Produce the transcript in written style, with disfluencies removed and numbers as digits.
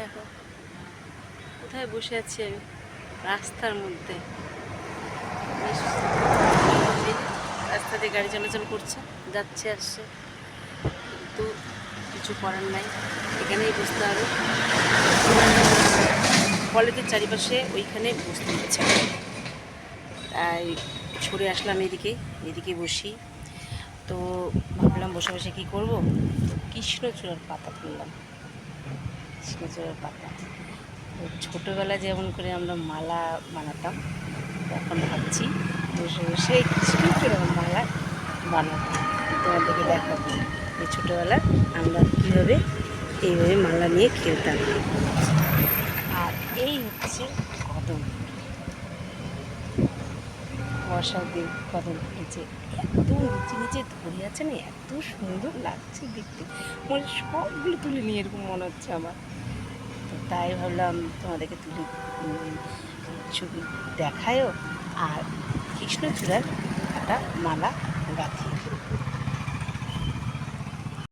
দেখো কোথায় বসে আছি আমি, রাস্তার মধ্যে। বেশ রাস্তা দিয়ে গাড়ি চলাচল করছে, যাচ্ছে আসছে, কিন্তু কিছু করার নাই, এখানেই বসতে হবে। কলেজের চারিপাশে ওইখানে বসতে দিচ্ছে, তাই সরে আসলাম এদিকে, এদিকে বসি। তো ভাবলাম বসে বসে কী করবো, তো কৃষ্ণচূড়ার পাতা তুললাম। কৃষ্ণচূড়ার পাতা তো ছোটোবেলায় যেমন করে আমরা মালা বানাতাম, এখন ভাবছি বসে বসে এই কৃষ্ণচূড়ার মালা বানাবো, তোমাদেরকে দেখাবো এই ছোটোবেলা আমরা কীভাবে এইভাবে মালা নিয়ে খেলতাম। আর এই হচ্ছে কদম, বর্ষার দিন কদম ফুটেছে, এত নিচে নিচে ধরে আছে না, এত সুন্দর লাগছে দেখতে, মানে সবগুলো তুলে নিয়ে এরকম মনে হচ্ছে আমার। তো তাই ভাবলাম তোমাদেরকে তুলে ছবি দেখায়ও, আর কৃষ্ণচূড়ার একটা মালা গাঁথি।